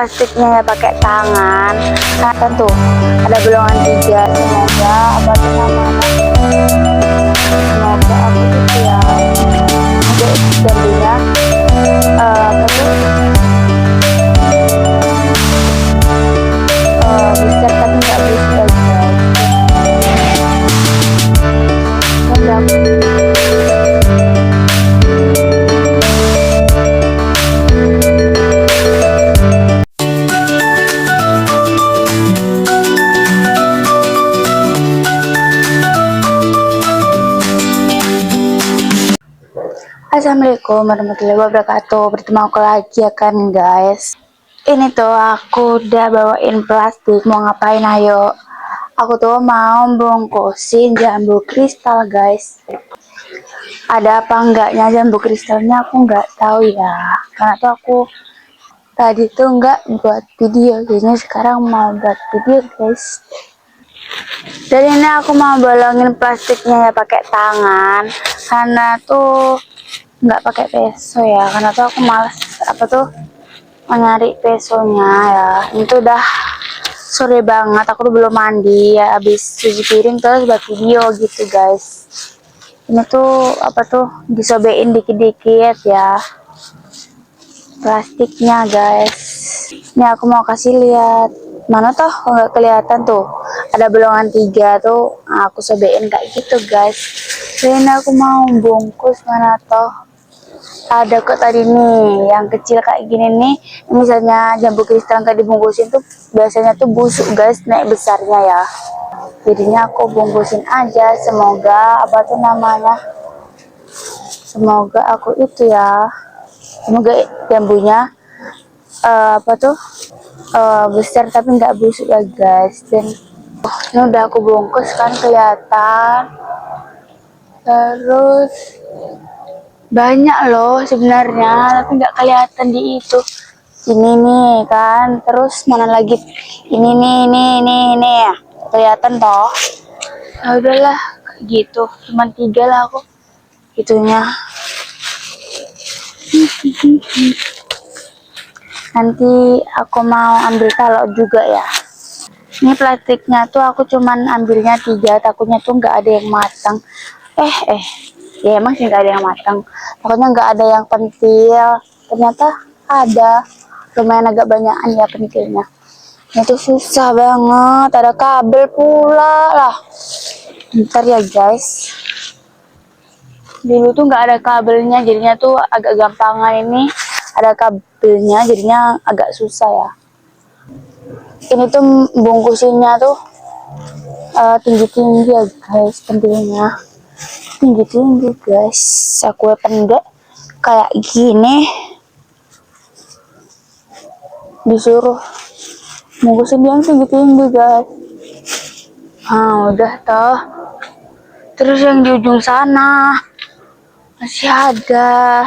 plastiknya ya pakai tangan. Nah, kan tuh ada bolongan 3. Semoga apa tuh namanya, semoga aku itu ya ada jambunya apa tuh besar tapi nggak busuk aja. Assalamualaikum warahmatullahi wabarakatuh. Bertemu aku lagi ya kan guys. Ini tuh aku udah bawain plastik. Mau ngapain ayo? Aku tuh mau bungkusin jambu kristal guys. Ada apa enggaknya jambu kristalnya aku nggak tahu ya. Karena tuh aku tadi tuh nggak buat video. Jadi sekarang mau buat video guys. Dan ini aku mau bolongin plastiknya ya pakai tangan. Karena tuh nggak pakai peso ya, karena tuh aku males apa tuh mau nyari pesonya ya. Itu udah sore banget, aku tuh belum mandi ya, habis cuci piring terus buat video gitu guys. Ini tuh apa tuh disobein dikit-dikit ya plastiknya guys. Ini aku mau kasih lihat, mana toh nggak kelihatan tuh ada bolongan 3 tuh. Nah, aku sobein kayak gitu guys. Dan aku mau bungkus, mana toh ada kok tadi nih yang kecil kayak gini nih. Misalnya jambu kristal nggak dibungkusin tuh biasanya tuh busuk guys, naik besarnya ya. Jadinya aku bungkusin aja, semoga apa tuh namanya, semoga aku itu ya, semoga jambunya apa tuh besar tapi nggak busuk ya guys. Dan ini udah aku bungkus kan kelihatan. Terus banyak loh sebenarnya tapi nggak kelihatan di itu. Ini nih kan, terus mana lagi ini nih ya kelihatan toh. Ya udahlah kayak gitu, cuman 3 lah aku itunya. Nanti aku mau ambil talok juga ya. Ini plastiknya tuh aku cuman ambilnya 3, takutnya tuh nggak ada yang matang. Ya emang sih nggak ada yang matang, takutnya nggak ada yang pentil, ternyata ada. Lumayan agak banyakan ya pentilnya. Itu susah banget, ada kabel pula lah. Bentar ya guys, dulu tuh nggak ada kabelnya, jadinya tuh agak gampangan. Ini ada kabelnya jadinya agak susah ya. Ini tuh bungkusinnya tuh tinggi-tinggi ya guys, pentilnya tinggi-tinggi guys. Aku pendek kayak gini disuruh bungkusin yang tinggi-tinggi guys. Udah toh. Terus yang di ujung sana masih ada,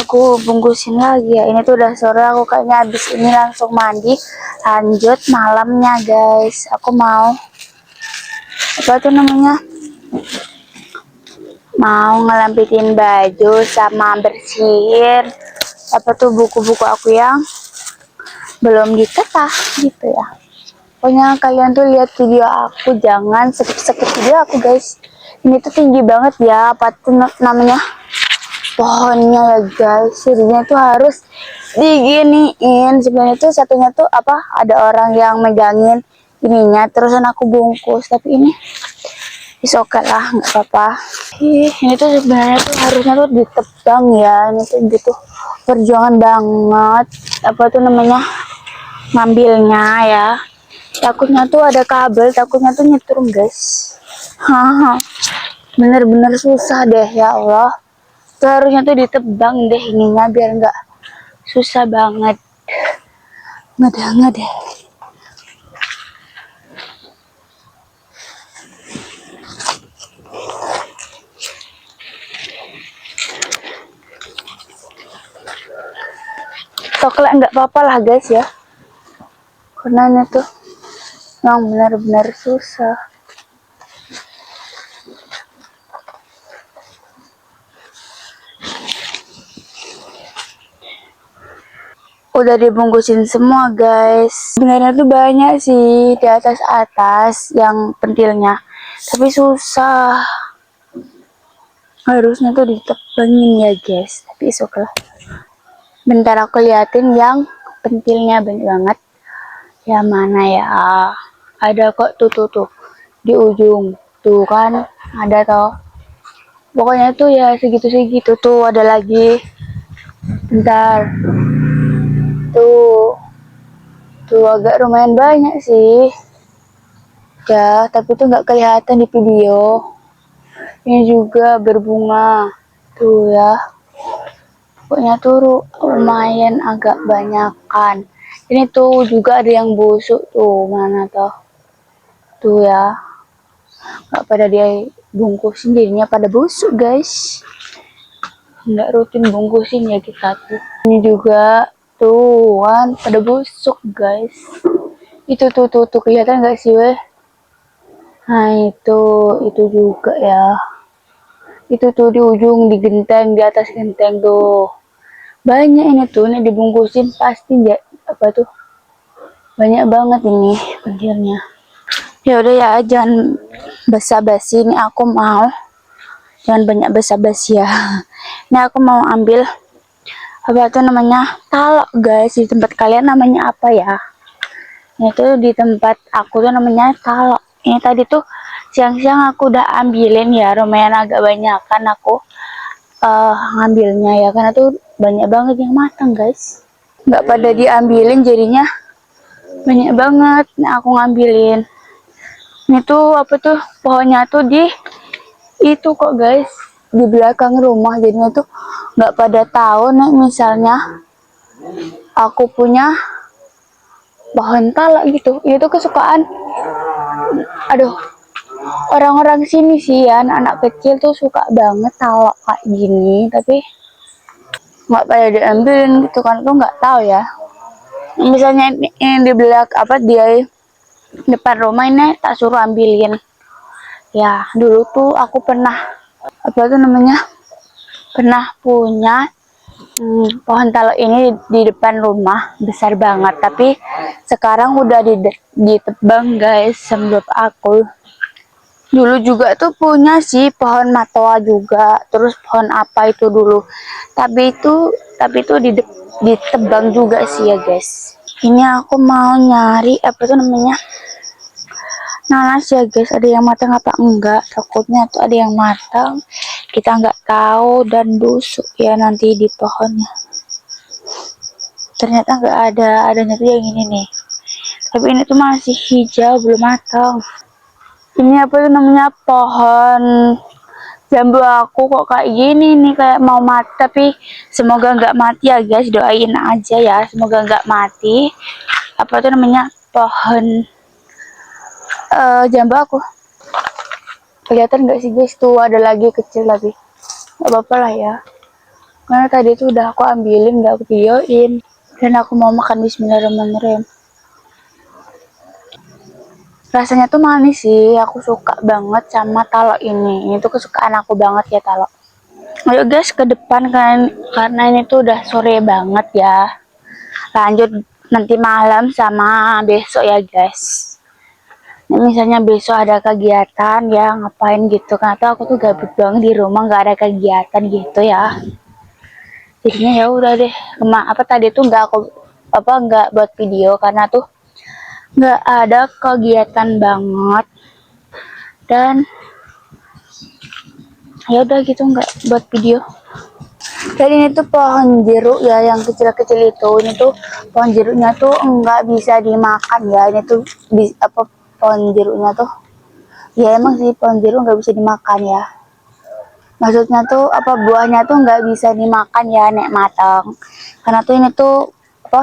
aku bungkusin lagi ya. Ini tuh udah sore, aku kayaknya habis ini langsung mandi lanjut malamnya guys. Aku mau apa tuh namanya, mau ngelampitin baju sama bersihin apa tuh buku-buku aku yang belum dicetah gitu ya. Pokoknya kalian tuh lihat video aku, jangan skip video aku guys. Ini tuh tinggi banget ya, apa tuh namanya, pohonnya ya guys. Jadinya tuh harus diginiin. Sebenarnya tuh satunya tuh apa, ada orang yang megangin ininya, terusan aku bungkus. Tapi ini is oke lah, nggak apa-apa. Ini tuh sebenarnya tuh harusnya tuh ditebang ya. Ini tuh gitu perjuangan banget apa tuh namanya ngambilnya ya. Takutnya tuh ada kabel, takutnya tuh nyetrum guys. Bener-bener susah deh ya Allah. Tuh harusnya tuh ditebang deh ininya biar nggak susah banget. Nggak deh. Coklat nggak apa-apa lah guys ya. Karena ini tuh yang benar-benar susah. udah dibungkusin semua guys. Sebenarnya tuh banyak sih di atas yang pentilnya, tapi susah, harusnya tuh ditebangin ya guys, tapi oke lah. Bentar aku liatin yang pentilnya banyak banget. Ya mana ya, ada kok tuh di ujung tuh kan, ada toh. Pokoknya tuh ya segitu-segitu tuh, ada lagi. Bentar. Tuh. Tuh agak lumayan banyak sih. Ya, tapi tuh nggak kelihatan di video. Ini juga berbunga. Tuh ya. Pokoknya tuh lumayan agak banyakan. Ini tuh juga ada yang busuk tuh, mana tuh. Tuh ya. Nggak pada dia bungkusin, jadinya pada busuk guys. Nggak rutin bungkusin ya kita tuh. Ini juga tuh kan pada busuk guys. Itu tuh kelihatan nggak sih weh? Nah itu juga ya. Itu tuh di ujung, di genteng, di atas genteng tuh. Banyak ini tuh, ini dibungkusin pasti ya, apa tuh? Banyak banget ini pentilnya. Ya udah ya, jangan basa-basi, ini aku mau. Jangan banyak basa-basi ya. Ini aku mau ambil apa tuh namanya, talak guys. Di tempat kalian namanya apa ya? Ini tuh di tempat aku tuh namanya talak. Ini tadi tuh siang-siang aku udah ambilin ya, lumayan agak banyak kan aku ngambilnya ya, karena tuh banyak banget yang matang guys. Nggak pada diambilin jadinya banyak banget. Nah aku ngambilin. Ini tuh apa tuh, pohonnya tuh di itu kok guys, di belakang rumah, jadinya tuh nggak pada tahu nih misalnya aku punya pohon talak gitu. Itu kesukaan, aduh, orang-orang sini sih ya, anak-anak kecil tuh suka banget talak kayak gini, tapi nggak pada diambilin gitu kan, tuh nggak tahu ya. Misalnya ini di belakang apa, dia depan rumah ini tak suruh ambilin. Ya dulu tuh aku pernah apa tuh namanya, pernah punya pohon talak ini di depan rumah besar banget, tapi sekarang udah ditebang guys sebelum aku. Dulu juga tuh punya sih pohon matoa juga, terus pohon apa itu dulu, tapi itu ditebang juga sih ya guys. Ini aku mau nyari apa tuh namanya, nanas ya guys, ada yang matang apa enggak, takutnya tuh ada yang matang kita nggak tahu dan busuk ya nanti di pohonnya. Ternyata nggak ada, adanya tuh yang ini nih, tapi ini tuh masih hijau belum matang. Ini apa tuh namanya, pohon jambu aku kok kayak gini nih, kayak mau mati, tapi semoga nggak mati ya guys, doain aja ya semoga nggak mati. Apa tuh namanya, pohon jambu aku. Kelihatan nggak sih guys, tuh ada lagi kecil lagi, nggak apa-apa lah ya, karena tadi tuh udah aku ambilin, nggak aku videoin, dan aku mau makan. Bismillahirrahmanirrahim. Rasanya tuh manis sih, aku suka banget sama talak ini tuh kesukaan aku banget ya talak. Ayo guys ke depan kan, karena ini tuh udah sore banget ya, lanjut nanti malam sama besok ya guys. Nah, misalnya besok ada kegiatan ya ngapain gitu kan, atau aku tuh gabut banget di rumah nggak ada kegiatan gitu ya, jadinya ya udah deh, apa tadi tuh nggak buat video karena tuh nggak ada kegiatan banget, dan ya udah gitu nggak buat video. Dan ini tuh pohon jeruk ya, yang kecil-kecil itu. Ini tuh pohon jeruknya tuh nggak bisa dimakan ya. Ini tuh apa, pohon jeruknya tuh, ya emang sih pohon jeruk nggak bisa dimakan ya. Maksudnya tuh apa, buahnya tuh nggak bisa dimakan ya nek matang. Karena tuh ini tuh apa,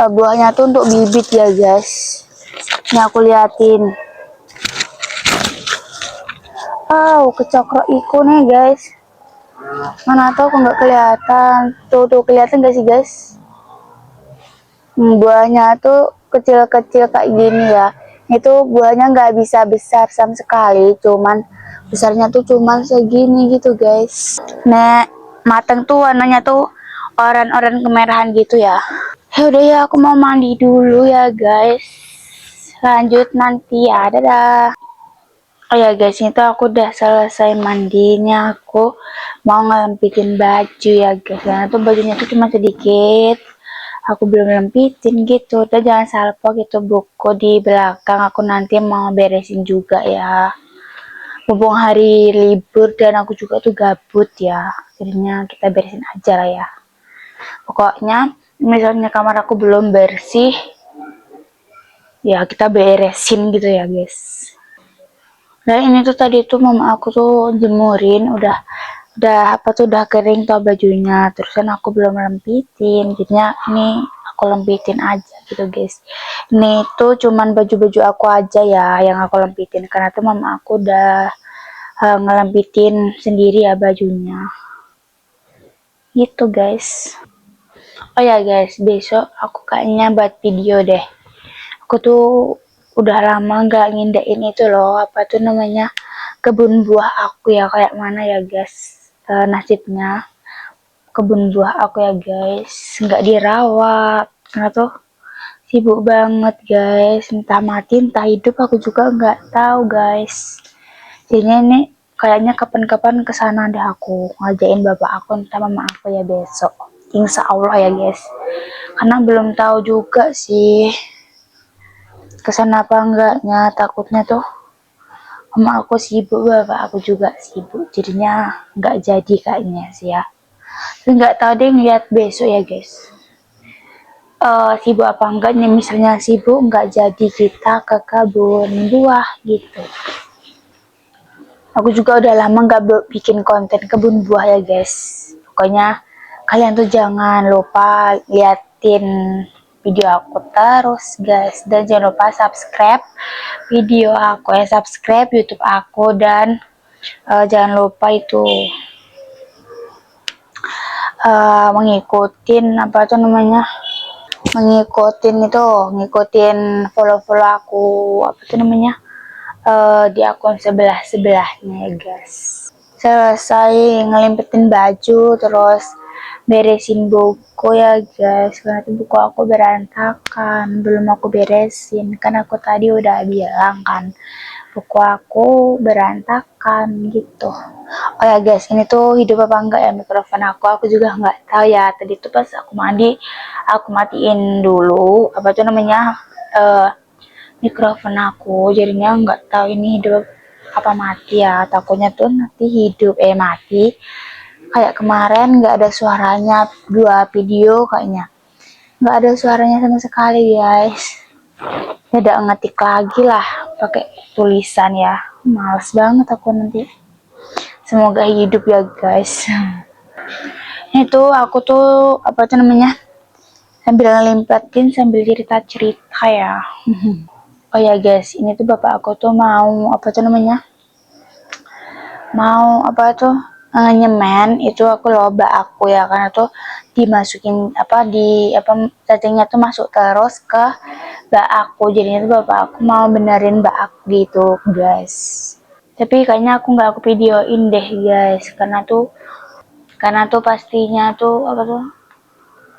buahnya tuh untuk bibit ya guys. Ini aku liatin. Wow, kecokro iku nih guys. Mana tuh kok nggak kelihatan. Tuh kelihatan gak sih guys? Buahnya tuh kecil-kecil kayak gini ya. Itu buahnya nggak bisa besar sama sekali, cuman besarnya tuh cuman segini gitu guys. Nek mateng tuh warnanya tuh oran-oran kemerahan gitu ya. Ya udah ya, aku mau mandi dulu ya guys. Lanjut nanti ya, dadah. Oh ya guys, ini tuh aku udah selesai mandinya. Aku mau ngelempitin baju ya guys. Karena tuh bajunya tuh cuma sedikit. Aku belum lempitin gitu. Dan jangan salpo gitu buku di belakang. Aku nanti mau beresin juga ya. Mumpung hari libur dan aku juga tuh gabut ya. Jadinya kita beresin aja lah ya. Pokoknya misalnya kamar aku belum bersih, ya kita beresin gitu ya guys. Dan ini tuh tadi tuh mama aku tuh jemurin udah apa tuh udah kering tau bajunya, terusan aku belum lempitin, jadinya ini aku lempitin aja gitu guys. Ini tuh cuman baju-baju aku aja ya yang aku lempitin, karena tuh mama aku udah ngelempitin sendiri ya bajunya gitu guys. Oh ya guys, besok aku kayaknya buat video deh. Aku tuh udah lama nggak ngindain itu loh, apa tuh namanya, kebun buah aku ya, kayak mana ya guys nasibnya kebun buah aku ya guys, nggak dirawat karena tuh sibuk banget guys, entah mati entah hidup aku juga nggak tahu guys. Jadinya ini kayaknya kapan-kapan kesana deh aku ngajain bapak aku entah mama aku ya besok, insya Allah ya guys, karena belum tahu juga sih kesana apa enggaknya, takutnya tuh mama aku sibuk, bapak aku juga sibuk, jadinya nggak jadi kayaknya sih ya. Tapi nggak tahu deh, ngeliat besok ya guys. Sibuk apa enggak nih, misalnya sibuk nggak jadi kita ke kebun buah gitu. Aku juga udah lama nggak bikin konten kebun buah ya guys. Pokoknya kalian tuh jangan lupa liatin video aku terus guys, dan jangan lupa subscribe video aku ya, subscribe YouTube aku, dan jangan lupa itu mengikutin apa tuh namanya, ngikutin follow aku apa tuh namanya, di akun sebelahnya ya guys. Selesai ngelimpetin baju, terus beresin buku ya guys, karena tuh buku aku berantakan, belum aku beresin, kan aku tadi udah bilang kan buku aku berantakan gitu. Oh ya guys, ini tuh hidup apa enggak ya mikrofon aku juga nggak tahu ya. Tadi tuh pas aku mandi aku matiin dulu apa tuh namanya, mikrofon aku, jadinya nggak tahu ini hidup apa mati ya, takutnya tuh nanti hidup mati kayak kemarin nggak ada suaranya, 2 video kayaknya nggak ada suaranya sama sekali guys. Ya udah ngetik lagi lah pakai tulisan ya, males banget aku nanti. Semoga hidup ya guys. Itu aku tuh apa tuh namanya, sambil ngelimpetin sambil cerita ya. Oh ya guys, ini tuh bapak aku tuh mau apa tuh namanya, mau apa tuh nyemen itu aku loba aku ya, karena tuh dimasukin apa di apa cacingnya tuh masuk terus ke bak aku, jadinya tuh bapak aku mau benerin bak aku gitu guys. Tapi kayaknya aku videoin deh guys, karena tuh pastinya tuh apa tuh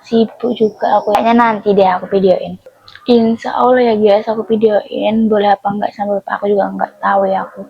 sibuk juga aku, kayaknya nanti deh aku videoin. Insya Allah ya guys aku videoin, boleh apa enggak sama bapak aku juga nggak tahu ya aku.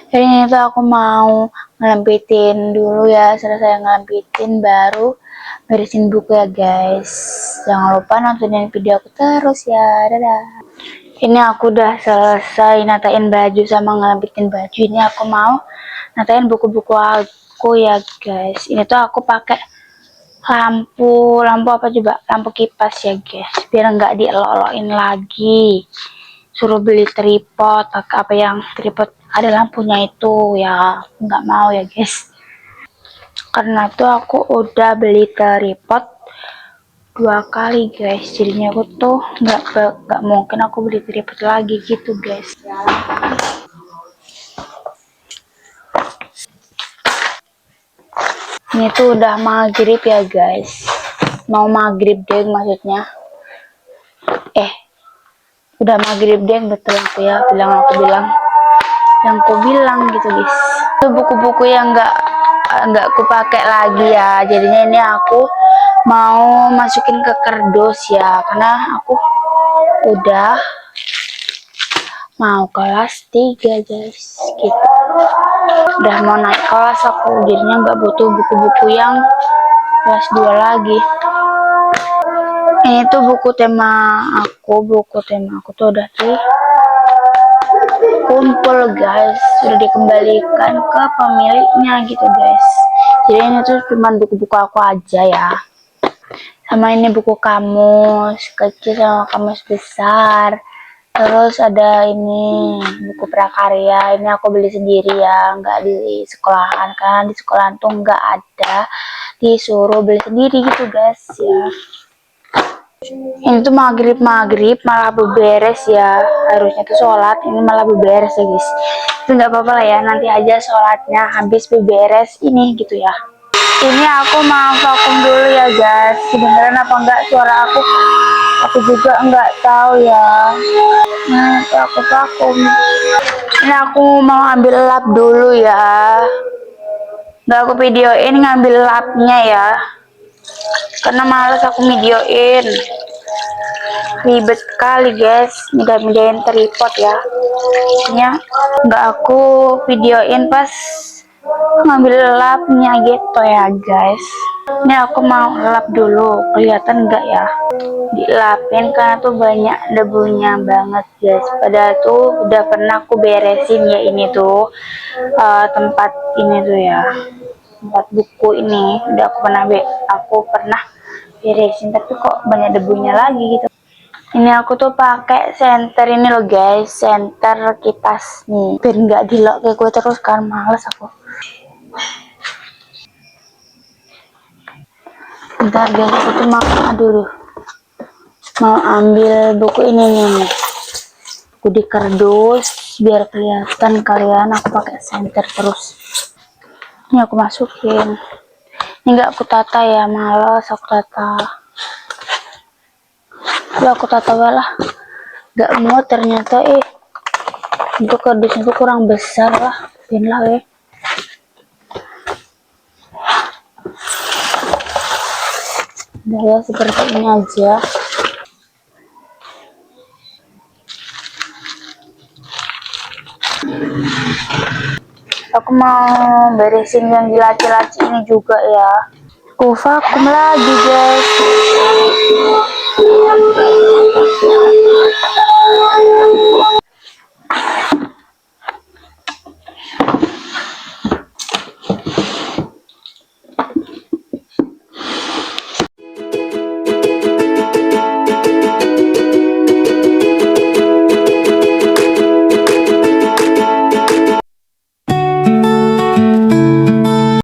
Jadi ini tuh aku mau ngelempitin dulu ya, selesai ngelempitin baru beresin buku ya guys. Jangan lupa nontonin video aku terus ya, dadah. Ini aku udah selesai natain baju sama ngelempitin baju, ini aku mau natain buku-buku aku ya guys. Ini tuh aku pakai lampu apa coba, lampu kipas ya guys, biar nggak dielolokin lagi. Suruh beli tripod, apa yang tripod ada lampunya itu ya, nggak mau ya guys, karena tuh aku udah beli tripod 2 kali guys, jadinya aku tuh nggak mungkin aku beli tripod lagi gitu guys. Ini tuh udah maghrib ya guys, mau maghrib deh maksudnya, udah maghrib deh, betul aku ya bilang, yang aku bilang gitu guys. Itu buku-buku yang nggak nggak aku pakai lagi ya. Jadinya ini aku mau masukin ke kardus ya, karena aku udah mau kelas 3 guys gitu. Udah mau naik kelas aku, jadinya nggak butuh buku-buku yang kelas 2 lagi. Ini tuh buku tema aku tuh udah kumpul guys, sudah dikembalikan ke pemiliknya gitu guys. Jadi ini tuh cuma buku-buku aku aja ya, sama ini buku kamus kecil sama kamus besar. Terus ada ini buku prakarya, ini aku beli sendiri ya, nggak di sekolahan, karena di sekolahan tuh nggak ada, disuruh beli sendiri gitu guys ya. Ini tuh maghrib malah beberes ya, harusnya tuh sholat, ini malah beberes ya guys. Itu nggak apa-apa lah ya, nanti aja sholatnya habis beberes ini gitu ya. Ini aku mau vakum dulu ya guys, kedengeran apa enggak suara aku juga enggak tahu ya. Nah, aku vakum. Ini aku mau ambil lap dulu ya, nggak aku videoin ngambil lapnya ya, karena males aku videoin, ribet kali guys mindahin tripod ya. Nggak aku videoin pas ngambil lapnya gitu ya guys. Ini aku mau lap dulu, kelihatan enggak ya dilapin, karena tuh banyak debunya banget guys. Padahal tuh udah pernah aku beresin ya, ini tuh tempat ini tuh ya, tempat buku ini udah aku pernah beresin, tapi kok banyak debunya lagi gitu. Ini aku tuh pakai senter ini loh guys, senter kipas nih, biar nggak dilok kayak gue terus kan, males aku. Bentar guys, aku tuh mau ambil buku ini nih, buku di kardus, biar kelihatan kalian aku pakai senter terus. Ini aku masukin, ini nggak aku tata ya, males aku tata. Udah aku tata lah, nggak mau ternyata untuk kardusnya tuh kurang besar lah, pinlah ya. Udah ya, seperti ini aja. Aku mau beresin yang di laci-laci ini juga ya. Aku vakum lagi guys.